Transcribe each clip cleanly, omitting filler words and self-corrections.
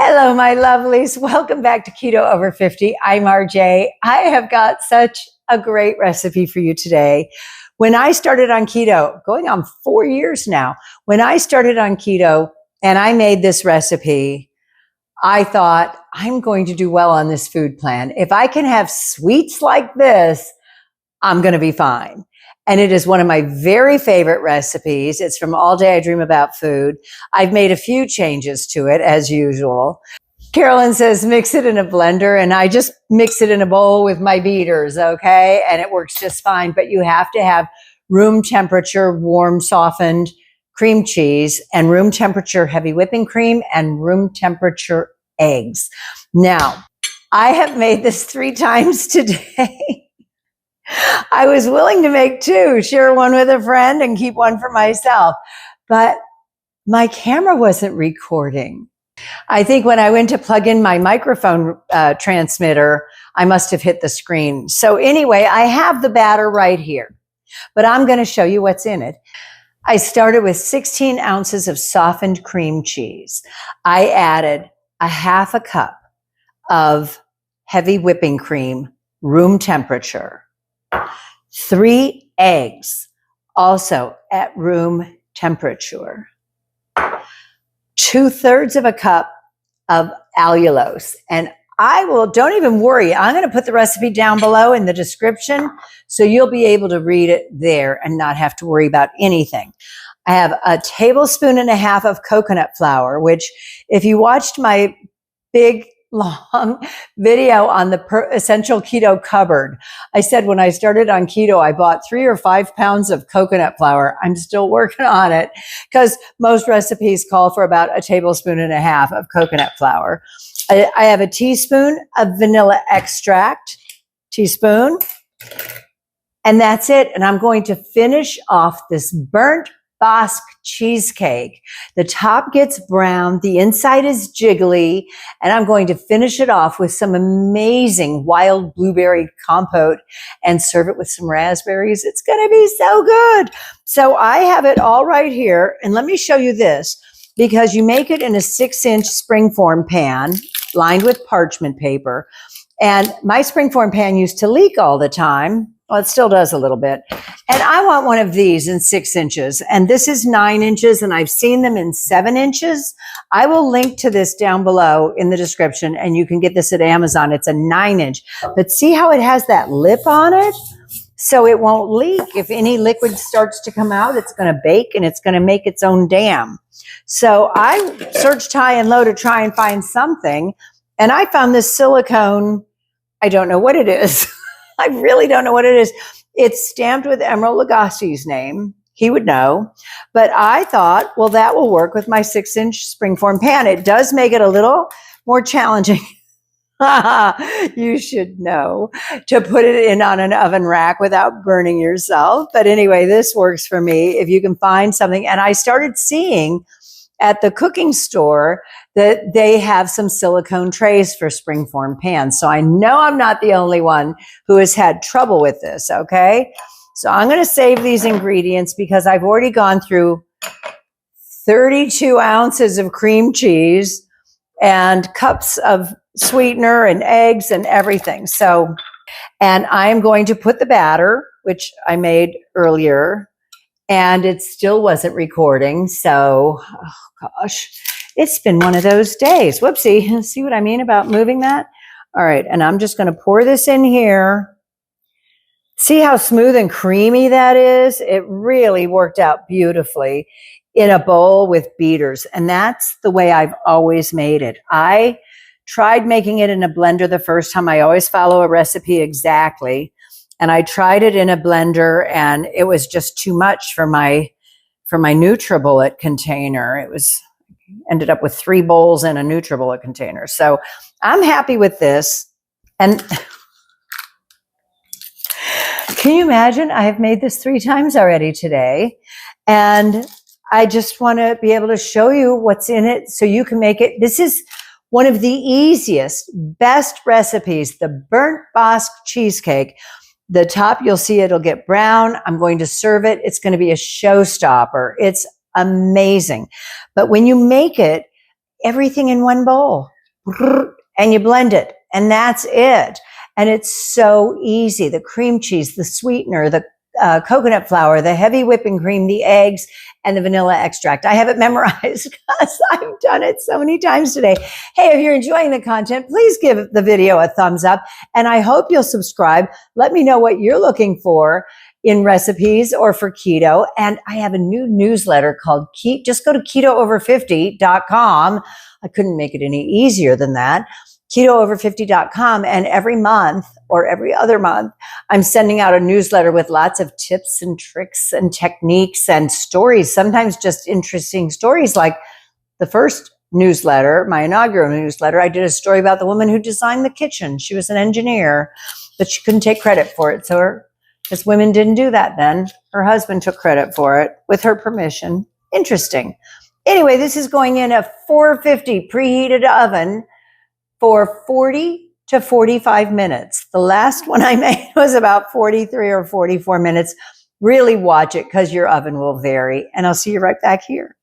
Hello, my lovelies. Welcome back to Keto Over 50. I'm RJ. I have got such a great recipe for you today. When I started on keto, going on 4 years now, when I started on keto and I made this recipe, I thought, I'm going to do well on this food plan. If I can have sweets like this, I'm going to be fine. And it is one of my very favorite recipes. It's from All Day I Dream About Food. I've made a few changes to it, as usual. Carolyn says, mix it in a blender, and I just mix it in a bowl with my beaters, okay? And it works just fine, but you have to have room temperature, warm, softened cream cheese, and room temperature heavy whipping cream, and room temperature eggs. Now, I have made this 3 times today. I was willing to make 2, share one with a friend and keep one for myself, but my camera wasn't recording. I think when I went to plug in my microphone transmitter, I must have hit the screen. So anyway, I have the batter right here, but I'm going to show you what's in it. I started with 16 ounces of softened cream cheese. I added a half a cup of heavy whipping cream, room temperature. 3 eggs, also at room temperature. 2/3 of a cup of allulose. And don't even worry, I'm going to put the recipe down below in the description so you'll be able to read it there and not have to worry about anything. I have a 1.5 tablespoons of coconut flour, which if you watched my big long video on the essential keto cupboard, I said when I started on keto, I bought 3 or 5 pounds of coconut flour. I'm still working on it because most recipes call for about 1.5 tablespoons of coconut flour. I have a teaspoon of vanilla extract, teaspoon, and that's it. And I'm going to finish off this Burnt Basque Cheesecake. The top gets brown, the inside is jiggly, and I'm going to finish it off with some amazing wild blueberry compote and serve it with some raspberries. It's going to be so good. So I have it all right here, and let me show you this, because you make it in a 6-inch springform pan lined with parchment paper, and my springform pan used to leak all the time. Well, it still does a little bit. And I want one of these in 6 inches. And this is 9 inches, and I've seen them in 7 inches. I will link to this down below in the description, and you can get this at Amazon. It's a 9-inch. But see how it has that lip on it? So it won't leak. If any liquid starts to come out, it's going to bake, and it's going to make its own dam. So I searched high and low to try and find something, and I found this silicone. I don't know what it is. I really don't know what it is. It's stamped with Emeril Lagasse's name. He would know. But I thought, well, that will work with my 6-inch springform pan. It does make it a little more challenging. You should know, to put it in on an oven rack without burning yourself. But anyway, this works for me if you can find something. And I started seeing at the cooking store that they have some silicone trays for springform pans. So I know I'm not the only one who has had trouble with this, okay? So I'm going to save these ingredients because I've already gone through 32 ounces of cream cheese and cups of sweetener and eggs and everything. So, and I'm going to put the batter, which I made earlier, and it still wasn't recording. So, oh gosh, it's been one of those days. Whoopsie. See what I mean about moving that? All right. And I'm just going to pour this in here. See how smooth and creamy that is? It really worked out beautifully in a bowl with beaters. And that's the way I've always made it. I tried making it in a blender the first time. I always follow a recipe exactly. And I tried it in a blender, and it was just too much for my NutriBullet container. It ended up with 3 bowls in a NutriBullet container. So I'm happy with this. And can you imagine? I have made this 3 times already today. And I just want to be able to show you what's in it so you can make it. This is one of the easiest, best recipes, the Burnt Basque Cheesecake. The top, you'll see it'll get brown. I'm going to serve it. It's going to be a showstopper. It's amazing. But when you make it, everything in one bowl. and you blend it, and that's it. And it's so easy. The cream cheese, the sweetener, the coconut flour, the heavy whipping cream, the eggs, and the vanilla extract. I have it memorized because I've done it so many times today. Hey, if you're enjoying the content, please give the video a thumbs up, and I hope you'll subscribe. Let me know what you're looking for in recipes or for keto. And I have a new newsletter called Keto. Just go to ketoover50.com. I couldn't make it any easier than that. KetoOver50.com, and every month or every other month, I'm sending out a newsletter with lots of tips and tricks and techniques and stories, sometimes just interesting stories. Like the first newsletter, my inaugural newsletter, I did a story about the woman who designed the kitchen. She was an engineer, but she couldn't take credit for it. So because women didn't do that then, her husband took credit for it with her permission. Interesting. Anyway, this is going in a 450 preheated oven for 40 to 45 minutes. The last one I made was about 43 or 44 minutes. Really watch it because your oven will vary. And I'll see you right back here.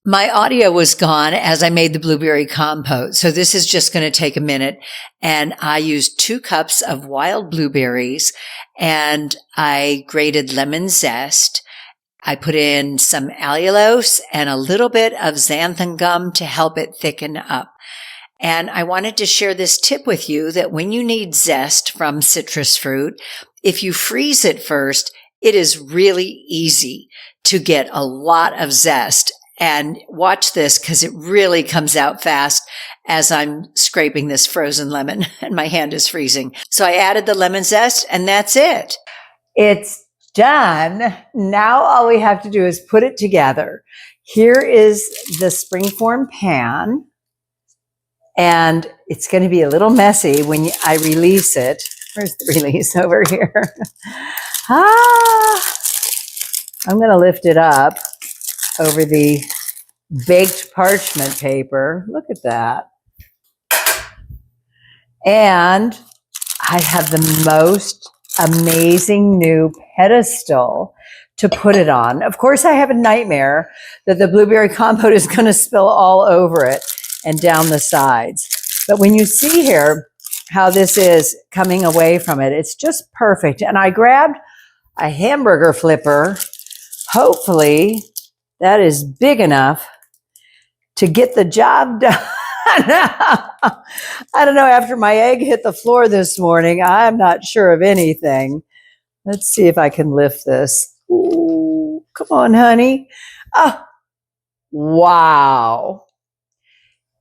My audio was gone as I made the blueberry compote. So this is just going to take a minute. And I used 2 cups of wild blueberries, and I grated lemon zest. I put in some allulose and a little bit of xanthan gum to help it thicken up. And I wanted to share this tip with you that when you need zest from citrus fruit, if you freeze it first, it is really easy to get a lot of zest. And watch this because it really comes out fast as I'm scraping this frozen lemon and my hand is freezing. So I added the lemon zest, and that's it. It's done. Now all we have to do is put it together. Here is the springform pan. And it's going to be a little messy when I release it. Where's the release? Over here. I'm going to lift it up over the baked parchment paper. Look at that. And I have the most amazing new pedestal to put it on. Of course, I have a nightmare that the blueberry compote is going to spill all over it and down the sides. But when you see here how this is coming away from it, it's just perfect. And I grabbed a hamburger flipper. Hopefully that is big enough to get the job done. I don't know, after my egg hit the floor this morning, I'm not sure of anything. Let's see if I can lift this. Ooh, come on, honey. Oh, wow.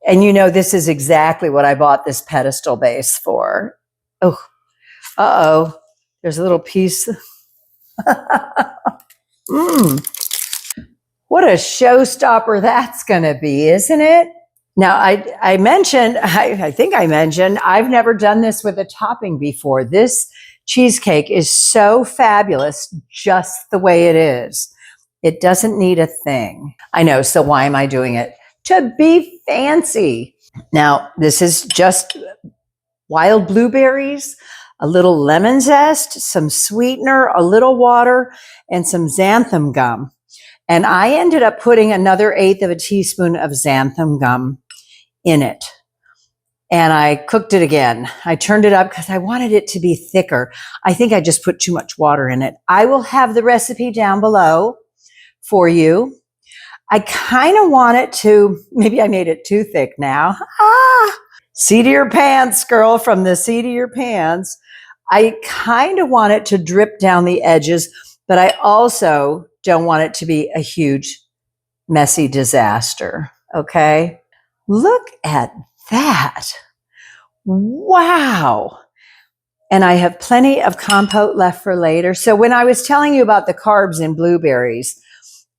And you know, this is exactly what I bought this pedestal base for. Oh, uh-oh. There's a little piece. What a showstopper that's going to be, isn't it? Now, I think I mentioned, I've never done this with a topping before. This cheesecake is so fabulous just the way it is. It doesn't need a thing. I know, so why am I doing it? To be fancy. Now, this is just wild blueberries, a little lemon zest, some sweetener, a little water, and some xanthan gum. And I ended up putting another 1/8 of a teaspoon of xanthan gum in it. And I cooked it again. I turned it up because I wanted it to be thicker. I think I just put too much water in it. I will have the recipe down below for you. I kind of want it to, maybe I made it too thick now. Seat of your pants, girl, from the seat of your pants. I kind of want it to drip down the edges, but I also don't want it to be a huge, messy disaster. Okay? Look at that. Wow. And I have plenty of compote left for later. So when I was telling you about the carbs in blueberries,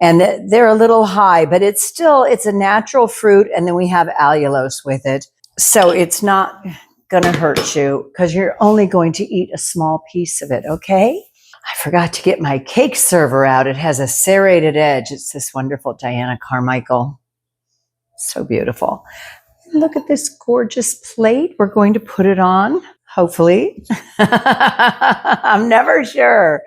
and they're a little high, but it's a natural fruit. And then we have allulose with it. So it's not going to hurt you because you're only going to eat a small piece of it. Okay. I forgot to get my cake server out. It has a serrated edge. It's this wonderful Diana Carmichael. So beautiful. Look at this gorgeous plate. We're going to put it on, hopefully. I'm never sure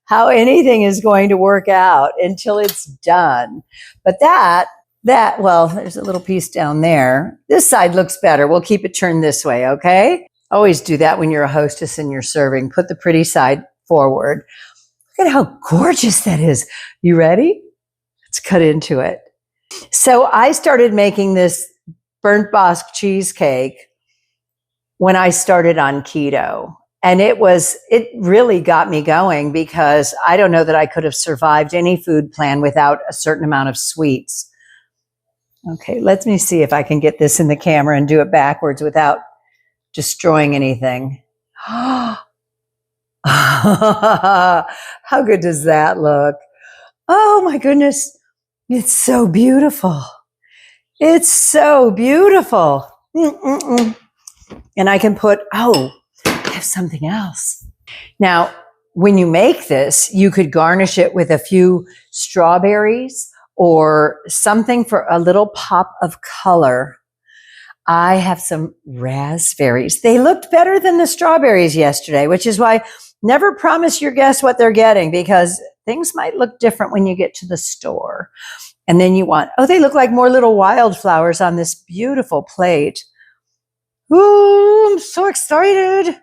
how anything is going to work out until it's done. But that That, well, there's a little piece down there. This side looks better. We'll keep it turned this way, okay? Always do that when you're a hostess and you're serving. Put the pretty side forward. Look at how gorgeous that is. You ready? Let's cut into it. So I started making this Burnt Basque Cheesecake when I started on keto. And it really got me going because I don't know that I could have survived any food plan without a certain amount of sweets. Okay, let me see if I can get this in the camera and do it backwards without destroying anything. How good does that look? Oh my goodness. It's so beautiful. It's so beautiful. And I can put, I have something else. Now, when you make this, you could garnish it with a few strawberries or something for a little pop of color. I have some raspberries. They looked better than the strawberries yesterday, which is why never promise your guests what they're getting, because things might look different when you get to the store. And then you want, they look like more little wildflowers on this beautiful plate. Ooh, I'm so excited.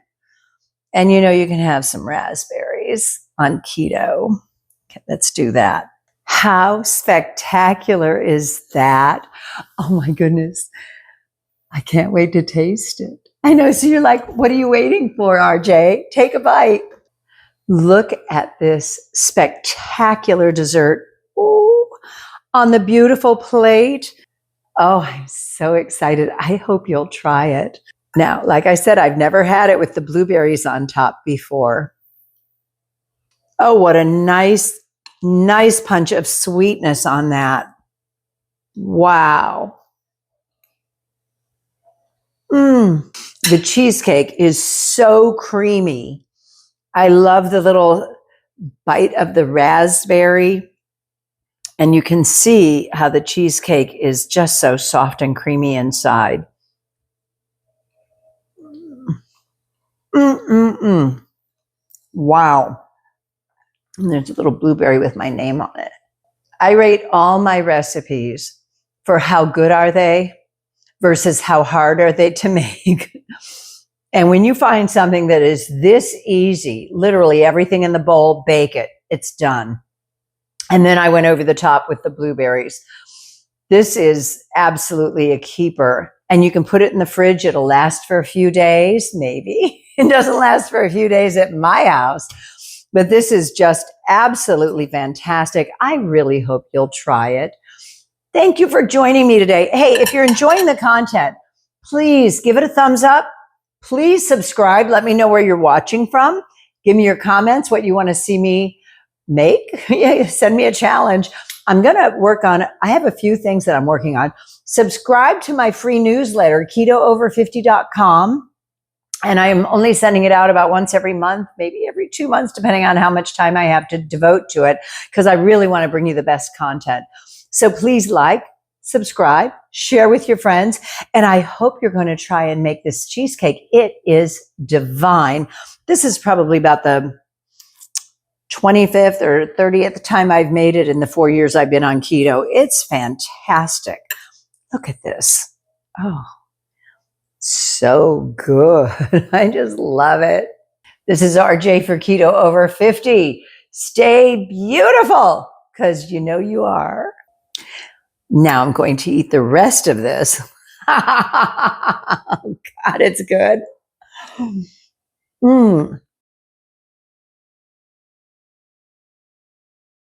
And you can have some raspberries on keto. Okay, let's do that. How spectacular is that? Oh my goodness. I can't wait to taste it. I know. So you're like, what are you waiting for, RJ? Take a bite. Look at this spectacular dessert. Ooh, on the beautiful plate. Oh, I'm so excited. I hope you'll try it. Now, like I said, I've never had it with the blueberries on top before. Oh, what a nice punch of sweetness on that. Wow. The cheesecake is so creamy. I love the little bite of the raspberry. And you can see how the cheesecake is just so soft and creamy inside. Wow. And there's a little blueberry with my name on it. I rate all my recipes for how good are they versus how hard are they to make. And when you find something that is this easy, literally everything in the bowl, bake it, it's done. And then I went over the top with the blueberries. This is absolutely a keeper. And you can put it in the fridge. It'll last for a few days, maybe. It doesn't last for a few days at my house. But this is just absolutely fantastic. I really hope you'll try it. Thank you for joining me today. Hey, if you're enjoying the content, please give it a thumbs up. Please subscribe. Let me know where you're watching from. Give me your comments, what you want to see me make. Send me a challenge. I'm going to work on, I have a few things that I'm working on. Subscribe to my free newsletter, ketoover50.com. And I am only sending it out about once every month, maybe every 2 months, depending on how much time I have to devote to it, because I really want to bring you the best content. So please like, subscribe, share with your friends. And I hope you're going to try and make this cheesecake. It is divine. This is probably about the 25th or 30th time I've made it in the 4 years I've been on keto. It's fantastic. Look at this. Oh, so good. I just love it. This is RJ for Keto Over 50. Stay beautiful, because you know you are. Now I'm going to eat the rest of this. God, it's good.